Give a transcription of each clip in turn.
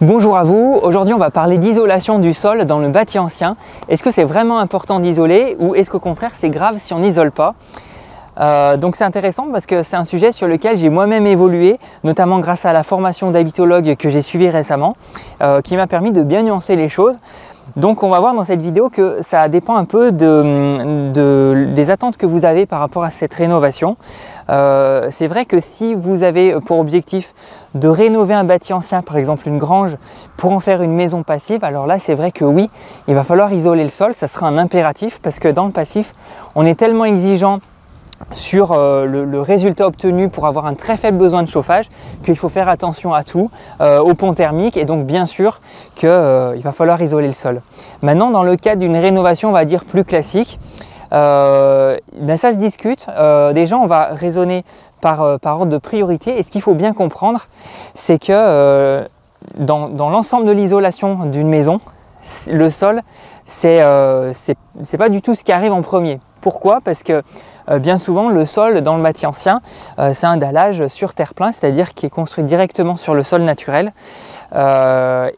Bonjour à vous, aujourd'hui on va parler d'isolation du sol dans le bâti ancien. Est-ce que c'est vraiment important d'isoler ou est-ce qu'au contraire c'est grave si on n'isole pas? Donc c'est intéressant parce que c'est un sujet sur lequel j'ai moi-même évolué, notamment grâce à la formation d'habitologue que j'ai suivie récemment, qui m'a permis de bien nuancer les choses. Donc on va voir dans cette vidéo que ça dépend un peu des attentes que vous avez par rapport à cette rénovation. C'est vrai que si vous avez pour objectif de rénover un bâti ancien, par exemple une grange, pour en faire une maison passive, alors là c'est vrai que oui, il va falloir isoler le sol, ça sera un impératif parce que dans le passif, on est tellement exigeant sur le résultat obtenu pour avoir un très faible besoin de chauffage qu'il faut faire attention à tout, au pont thermique, et donc bien sûr qu'il va falloir isoler le sol. Maintenant, dans le cadre d'une rénovation, on va dire plus classique, ça se discute. Déjà, on va raisonner par ordre de priorité, et ce qu'il faut bien comprendre, c'est que dans l'ensemble de l'isolation d'une maison, le sol, c'est pas du tout ce qui arrive en premier. Pourquoi? Parce que bien souvent, le sol dans le bâti ancien, c'est un dallage sur terre-plein, c'est-à-dire qui est construit directement sur le sol naturel. Alors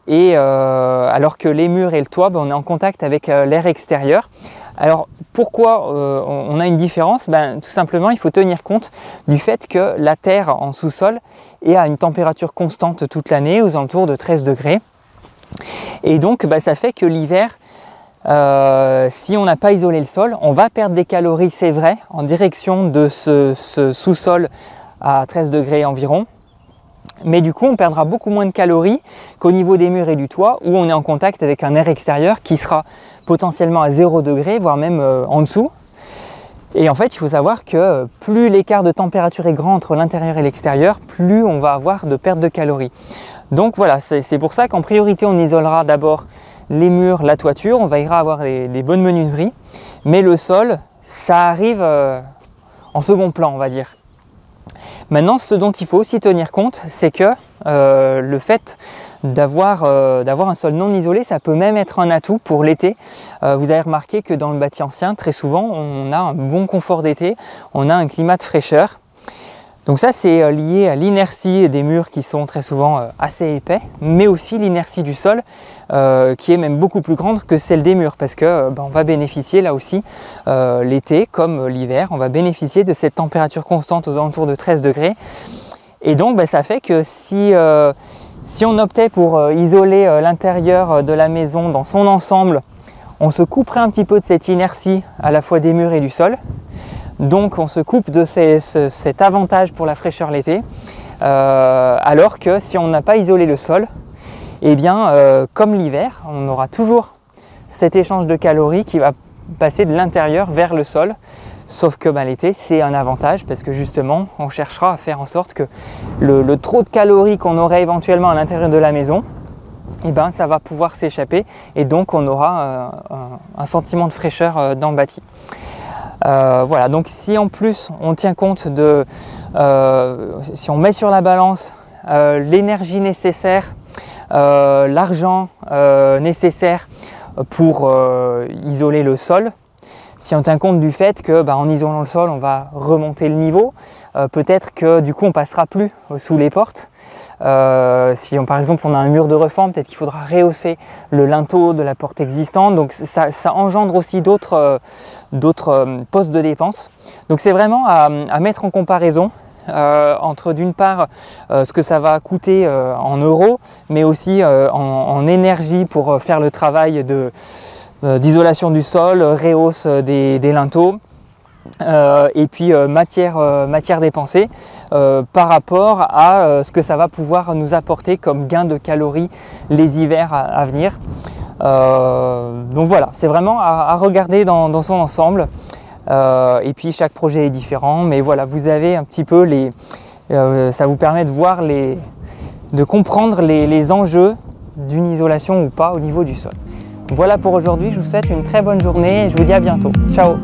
que les murs et le toit, on est en contact avec l'air extérieur. Alors pourquoi on a une différence? Tout simplement, il faut tenir compte du fait que la terre en sous-sol est à une température constante toute l'année, aux alentours de 13 degrés. Et donc, ça fait que l'hiver, si on n'a pas isolé le sol, on va perdre des calories, c'est vrai, en direction de ce sous-sol à 13 degrés environ. Mais du coup, on perdra beaucoup moins de calories qu'au niveau des murs et du toit, où on est en contact avec un air extérieur qui sera potentiellement à 0 degré, voire même en dessous. Et en fait, il faut savoir que plus l'écart de température est grand entre l'intérieur et l'extérieur, plus on va avoir de perte de calories. Donc voilà, c'est pour ça qu'en priorité, on isolera d'abord les murs, la toiture, on va avoir des bonnes menuiseries, mais le sol, ça arrive en second plan, on va dire. Maintenant, ce dont il faut aussi tenir compte, c'est que le fait d'avoir un sol non isolé, ça peut même être un atout pour l'été. Vous avez remarqué que dans le bâti ancien, très souvent, on a un bon confort d'été, on a un climat de fraîcheur. Donc ça, c'est lié à l'inertie des murs qui sont très souvent assez épais, mais aussi l'inertie du sol qui est même beaucoup plus grande que celle des murs, parce que on va bénéficier là aussi l'été comme l'hiver, on va bénéficier de cette température constante aux alentours de 13 degrés. Et donc ça fait que si on optait pour isoler l'intérieur de la maison dans son ensemble, on se couperait un petit peu de cette inertie à la fois des murs et du sol. Donc on se coupe de cet avantage pour la fraîcheur l'été, alors que si on n'a pas isolé le sol, comme l'hiver, on aura toujours cet échange de calories qui va passer de l'intérieur vers le sol, sauf que l'été c'est un avantage parce que justement on cherchera à faire en sorte que le trop de calories qu'on aurait éventuellement à l'intérieur de la maison, ça va pouvoir s'échapper, et donc on aura un sentiment de fraîcheur dans le bâti. Voilà, donc si en plus on tient compte si on met sur la balance l'énergie nécessaire, l'argent nécessaire pour isoler le sol, si on tient compte du fait que en isolant le sol on va remonter le niveau, peut-être que du coup on passera plus sous les portes. Si par exemple on a un mur de refend, peut-être qu'il faudra rehausser le linteau de la porte existante, donc ça engendre aussi d'autres postes de dépenses. Donc c'est vraiment à mettre en comparaison entre d'une part ce que ça va coûter en euros, mais aussi en énergie pour faire le travail d'isolation du sol, rehausse des linteaux, et puis matière dépensée par rapport à ce que ça va pouvoir nous apporter comme gain de calories les hivers à venir. Donc voilà, c'est vraiment à regarder dans son ensemble, et puis chaque projet est différent, mais voilà, vous avez un petit peu ça vous permet de voir de comprendre les enjeux d'une isolation ou pas au niveau du sol. Voilà pour aujourd'hui, je vous souhaite une très bonne journée et je vous dis à bientôt. Ciao!